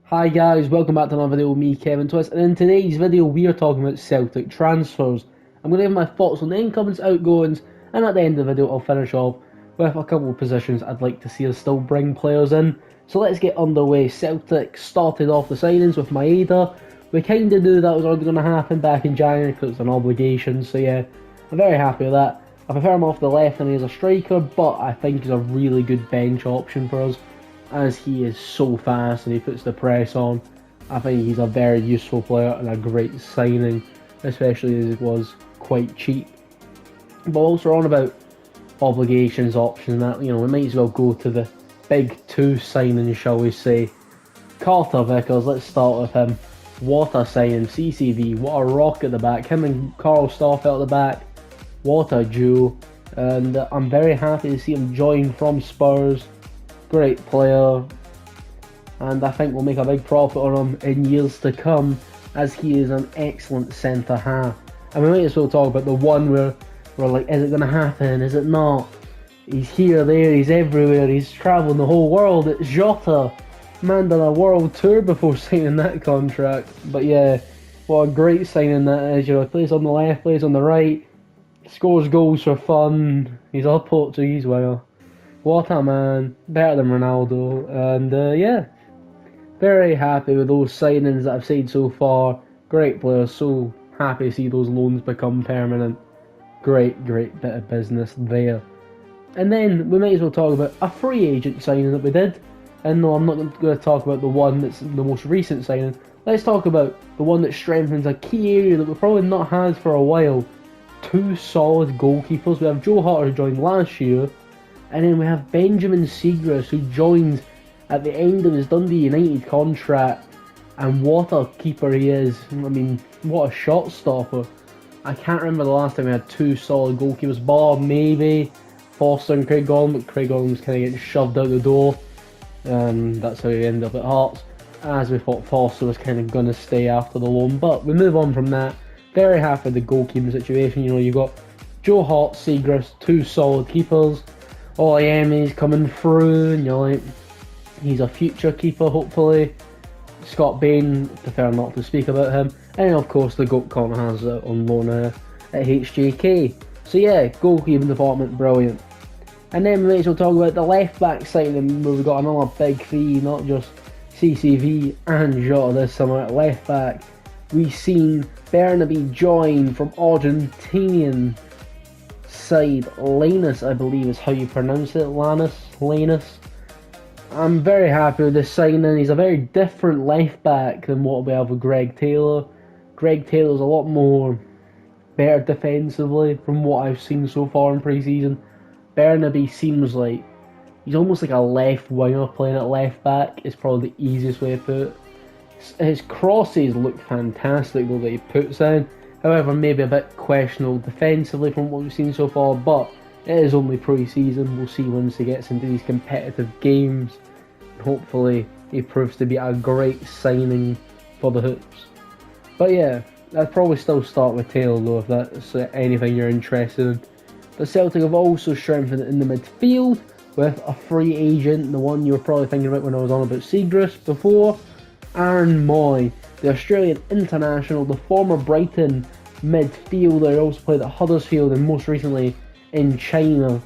Hi guys, welcome back to another video with me, Kevin Twist, and in today's video we are talking about Celtic transfers. I'm going to give my thoughts on the incomings, outgoings, and at the end of the video I'll finish off with a couple of positions I'd like to see us still bring players in. So let's get underway. Celtic started off the signings with Maeda. We kind of knew that was already going to happen back in January because it's an obligation, so yeah, I'm very happy with that. I prefer him off the left and he's a striker, but I think he's a really good bench option for us, as he is so fast and he puts the press on. I think he's a very useful player and a great signing, especially as it was quite cheap. But also on about obligations, options, that, we might as well go to the big two signings, shall we say. Carter Vickers, let's start with him. What a signing, CCV, what a rock at the back. Him and Carl Starfelt at the back, what a duo. And I'm very happy to see him join from Spurs. Great player, and I think we'll make a big profit on him in years to come, as he is an excellent centre half. And we might as well talk about the one where we're like, is it going to happen? Is it not? He's here, there, he's everywhere, he's travelling the whole world. It's Jota. Man done a world tour before signing that contract. But yeah, what a great signing that is. He plays on the left, plays on the right, scores goals for fun. He's a Portuguese winger. What a man, better than Ronaldo, and yeah, very happy with those signings that I've seen so far. Great players, so happy to see those loans become permanent. Great bit of business there. And then we might as well talk about a free agent signing that we did. And no, I'm not going to talk about the one that's the most recent signing. Let's talk about the one that strengthens a key area that we've probably not had for a while. Two solid goalkeepers. We have Jota, who joined last year. And then we have Benjamin Seagrass, who joined at the end of his Dundee United contract. And what a keeper he is. I mean, what a shot stopper. I can't remember the last time we had two solid goalkeepers. Bob, maybe, Foster and Craig Gordon, but Craig Gordon was kind of getting shoved out the door. And that's how he ended up at Hearts. As we thought Foster was kind of going to stay after the loan. But we move on from that. Very happy with the goalkeeping situation. You've got Joe Hart, Seagrass, two solid keepers. Oyemi's coming through, and you're like, he's a future keeper, hopefully. Scott Bain, prefer not to speak about him. And of course, the GOAT Connor has on loan at HJK. So yeah, goalkeeping department, brilliant. And then we may as well talk about the left back signing, where we've got another big three, not just CCV and Jota this summer at left back. We've seen Bernabe join from Argentinian side Lanus, I believe is how you pronounce it. Lanus. I'm very happy with this signing. He's a very different left back than what we have with Greg Taylor. Greg Taylor's a lot more better defensively from what I've seen so far in pre-season. Bernabe seems like he's almost like a left winger playing at left back. Is probably the easiest way to put it. His crosses look fantastic though that he puts in. However, maybe a bit questionable defensively from what we've seen so far, but it is only pre-season. We'll see once he gets into these competitive games. Hopefully, he proves to be a great signing for the Hoops. But yeah, I'd probably still start with Taylor though, if that's anything you're interested in. But Celtic have also strengthened in the midfield with a free agent, the one you were probably thinking about when I was on about Seagrass before, Aaron Mooy, the Australian international, the former Brighton midfielder. He also played at Huddersfield and most recently in China.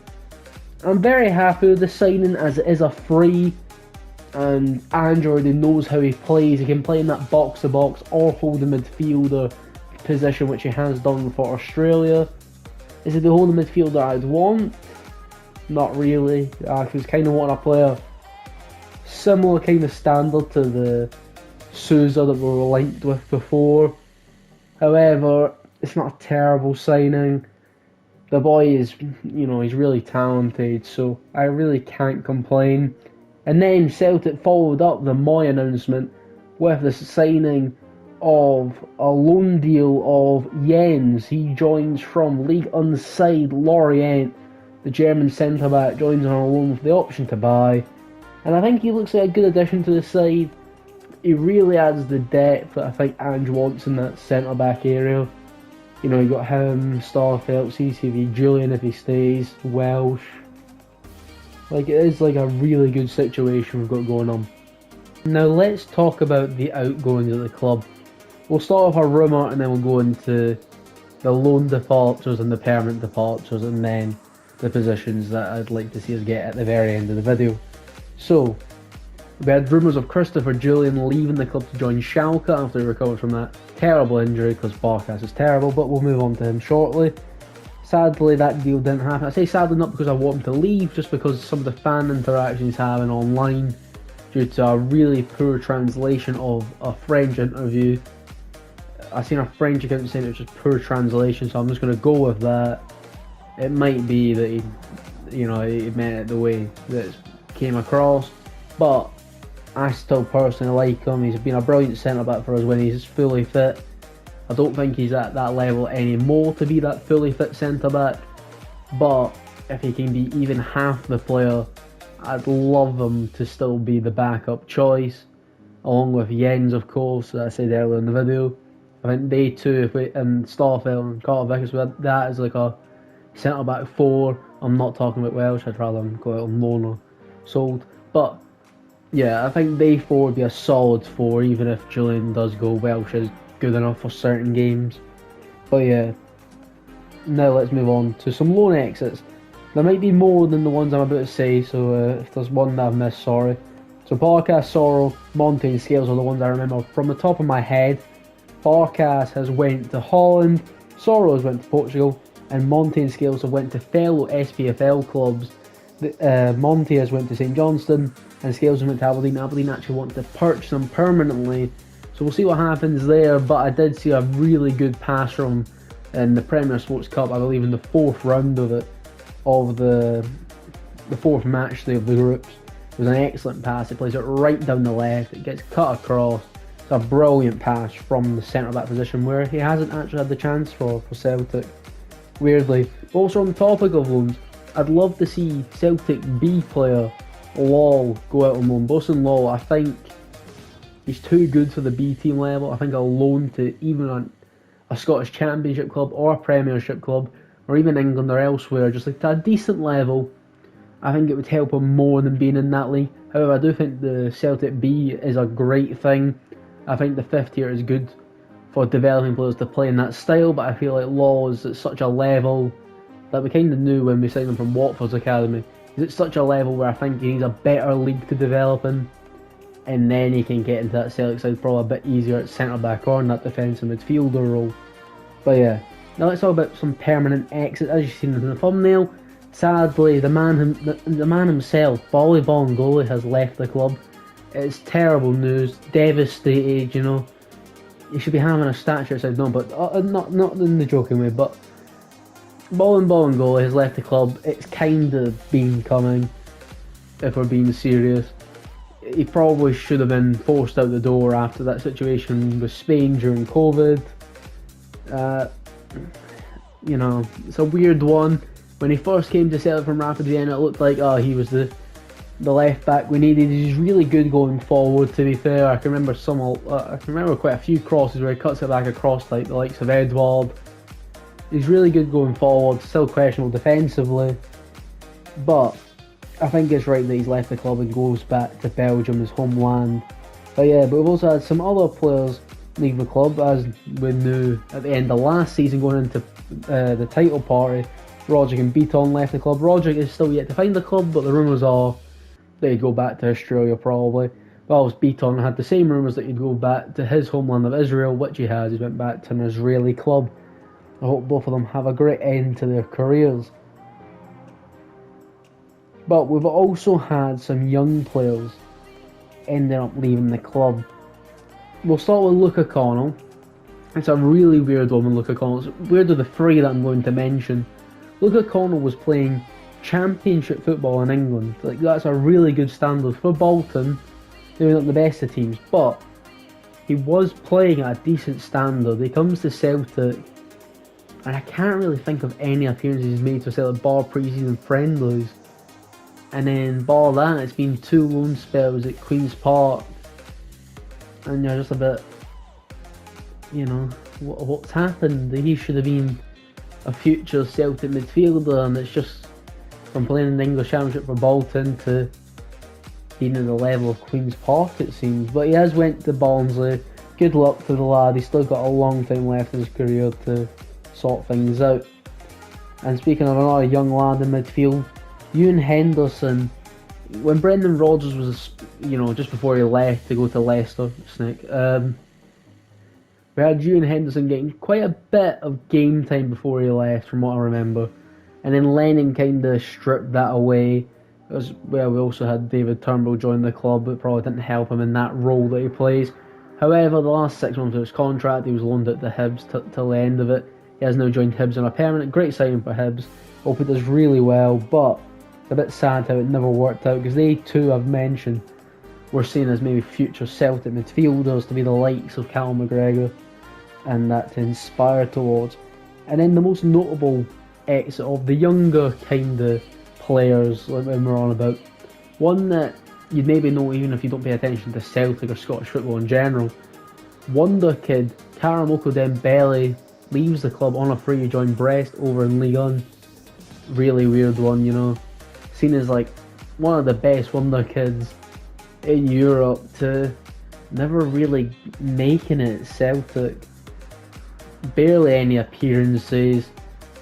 I'm very happy with the signing, as it is a free, and Andrew already knows how he plays. He can play in that box-to-box or holding midfielder position, which he has done for Australia. Is it the holding midfielder I'd want? Not really. I was kind of wanting a player similar kind of standard to the Souza that we were linked with before. However, it's not a terrible signing. The boy is, he's really talented, so I really can't complain. And then Celtic followed up the Mooy announcement with the signing of a loan deal of Jens. He joins from League Unside Lorient. The German centre-back joins on a loan with the option to buy. And I think he looks like a good addition to the side. He really adds the depth that I think Ange wants in that centre-back area. You got him, Starfelt, CCV, Julian if he stays, Welsh. It is like a really good situation we've got going on. Now let's talk about the outgoings of the club. We'll start with our rumour and then we'll go into the loan departures and the permanent departures and then the positions that I'd like to see us get at the very end of the video. So, we had rumours of Christopher Julian leaving the club to join Schalke after he recovered from that terrible injury, because Barkas is terrible, but we'll move on to him shortly. Sadly, that deal didn't happen. I say sadly not because I want him to leave, just because some of the fan interactions he's having online due to a really poor translation of a French interview. I've seen a French account saying it was just poor translation, so I'm just going to go with that. It might be that he meant it the way that it came across, but I still personally like him. He's been a brilliant centre-back for us when he's fully fit. I don't think he's at that level anymore to be that fully fit centre-back, but if he can be even half the player, I'd love him to still be the backup choice, along with Jens, of course, as I said earlier in the video. I think they two, if we, and Starfelt and Carter Vickers, that is like a centre-back 4. I'm not talking about Welsh, I'd rather go out on loan or sold. But yeah, I think they 4 would be a solid 4, even if Julian does go. Welsh is good enough for certain games. But yeah, now let's move on to some loan exits. There might be more than the ones I'm about to say, so if there's one that I've missed, sorry. So Barkas, Sorrell, Monte and Scales are the ones I remember from the top of my head. Barkas has went to Holland, Sorrell has went to Portugal, and Monte and Scales have went to fellow SPFL clubs. Monte has went to St Johnstone, and Scales has went to Aberdeen. Aberdeen actually want to purchase him permanently, so we'll see what happens there. But I did see a really good pass from in the Premier Sports Cup, I believe in the 4th round of it, of the 4th match day of the groups. It was an excellent pass. He plays it right down the left, it gets cut across. It's a brilliant pass from the centre-back position where he hasn't actually had the chance for Celtic, weirdly. Also on the topic of loans, I'd love to see Celtic B player Law go out on loan. Bosun Law, I think he's too good for the B team level. I think a loan to even a Scottish Championship club or a Premiership club, or even England or elsewhere, just like to a decent level, I think it would help him more than being in that league. However, I do think the Celtic B is a great thing. I think the 5th tier is good for developing players to play in that style, but I feel like Law is at such a level that we kind of knew when we signed him from Watford's academy. He's at such a level where I think he needs a better league to develop in, and then he can get into that Celtic side probably a bit easier at centre-back or in that defensive midfielder role. But yeah, now let's talk about some permanent exits. As you've seen in the thumbnail, sadly the man himself, Bolly Bongoli, has left the club. It's terrible news, devastated, you know. He should be having a statue outside, no, but not in the joking way, but Bolingoli has left the club. It's kind of been coming, if we're being serious. He probably should have been forced out the door after that situation with Spain during COVID. You know, it's a weird one. When he first came to Celtic from Rapid Vienna, it looked like, he was the left back we needed. He's really good going forward, to be fair. I can remember quite a few crosses where he cuts it back across, like the likes of Edward. He's really good going forward, still questionable defensively, but I think it's right that he's left the club and goes back to Belgium, his homeland. But yeah, but we've also had some other players leave the club, as we knew at the end of last season going into the title party. Roderick and Beaton left the club. Roderick is still yet to find the club, but the rumours are that he'd go back to Australia probably. Whilst Beaton had the same rumours that he'd go back to his homeland of Israel, which he has. He went back to an Israeli club. I hope both of them have a great end to their careers. But we've also had some young players ending up leaving the club. We'll start with Luca Connell. It's a really weird one with Luca Connell. It's weird of the 3 that I'm going to mention. Luca Connell was playing Championship football in England. Like, that's a really good standard for Bolton. They're not the best of teams, but he was playing at a decent standard. He comes to Celtic, and I can't really think of any appearances he's made to Celtic bar pre-season friendlies. And then bar that, it's been 2 loan spells at Queen's Park, and you're just a bit, you know, what's happened? He should have been a future Celtic midfielder, and it's just from playing in the English Championship for Bolton to been at the level of Queen's Park, it seems. But he has went to Barnsley. Good luck to the lad. He's still got a long time left in his career to sort things out. And speaking of another young lad in midfield, Ewan Henderson. When Brendan Rodgers was, just before he left to go to Leicester, we had Ewan Henderson getting quite a bit of game time before he left, from what I remember. And then Lennon kind of stripped that away. We also had David Turnbull join the club, but probably didn't help him in that role that he plays. However, the last 6 months of his contract, he was loaned out to Hibs till the end of it. He has now joined Hibs on a permanent. Great signing for Hibs. Hope he does really well, but it's a bit sad how it never worked out, because they too, I've mentioned, were seen as maybe future Celtic midfielders to be the likes of Cal McGregor, and that to inspire towards. And then the most notable exit of the younger kind of players, like when we're on about, one that you'd maybe know even if you don't pay attention to Celtic or Scottish football in general. Wonder kid Karamoko Dembele leaves the club on a free to join Brest over in Ligue 1. Really weird one, seen as like one of the best wonder kids in Europe to never really making it at Celtic. Barely any appearances.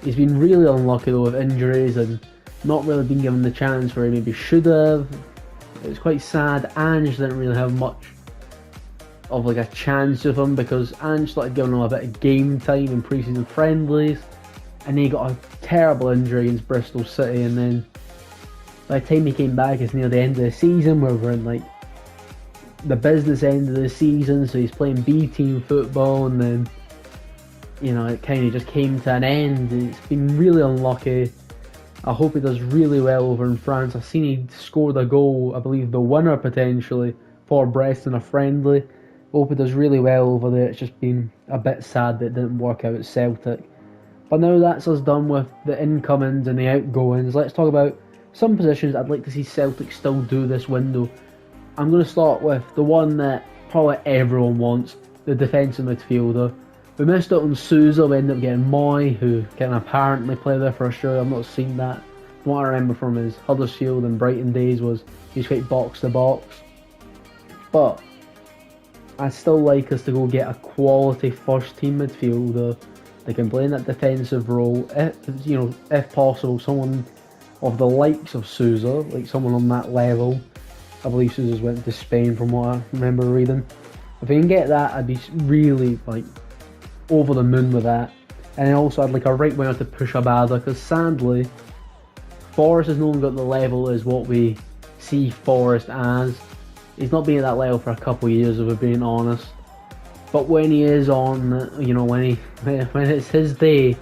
He's been really unlucky though with injuries and not really been given the chance where he maybe should have. It's quite sad. Ange didn't really have much of like a chance with him, because Ange started giving him a bit of game time in pre-season friendlies, and he got a terrible injury against Bristol City, and then by the time he came back it's near the end of the season where we're in like the business end of the season, so he's playing B team football, and then it kind of just came to an end. It's been really unlucky. I hope he does really well over in France. I've seen he scored a goal, I believe the winner potentially, for Brest in a friendly. Hope he does really well over there. It's just been a bit sad that it didn't work out at Celtic. But now that's us done with the incomings and the outgoings. Let's talk about some positions I'd like to see Celtic still do this window. I'm going to start with the one that probably everyone wants, the defensive midfielder. We missed out on Sousa. We ended up getting Mooy, who can apparently play there for Australia. I've not seen that. What I remember from his Huddersfield and Brighton days was he's quite box to box. But I still like us to go get a quality first team midfielder that can play in that defensive role. If possible, someone of the likes of Sousa, like someone on that level. I believe Sousa's went to Spain from what I remember reading. If we can get that, I'd be really over the moon with that. And then also I'd like a right winger to push Abada, because sadly Forrest has no longer got the level as what we see Forrest as. He's not been at that level for a couple of years, if we're being honest. But when he is on, when it's his day,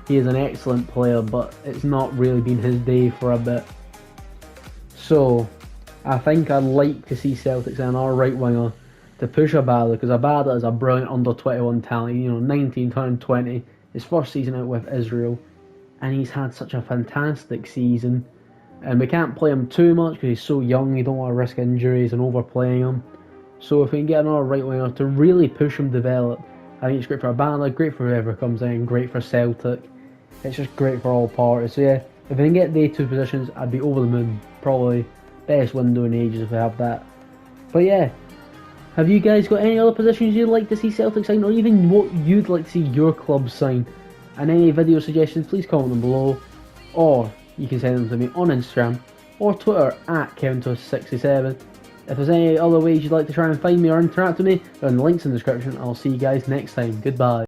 he is an excellent player, but it's not really been his day for a bit. So I think I'd like to see Celtic and our right winger to push Abada, because Abada is a brilliant under 21 talent. 19 turned 20, his first season out with Israel, and he's had such a fantastic season. And we can't play him too much because he's so young. You don't want to risk injuries and overplaying him. So if we can get another right winger to really push him develop, I think it's great for Abada, great for whoever comes in, great for Celtic. It's just great for all parties. So yeah, if we can get the two positions, I'd be over the moon. Probably best window in ages if we have that. But yeah, have you guys got any other positions you'd like to see Celtic sign, or even what you'd like to see your club sign? And any video suggestions, please comment them below, or you can send them to me on Instagram or Twitter at KevinTwist67. If there's any other ways you'd like to try and find me or interact with me, then the links in the description. I'll see you guys next time. Goodbye.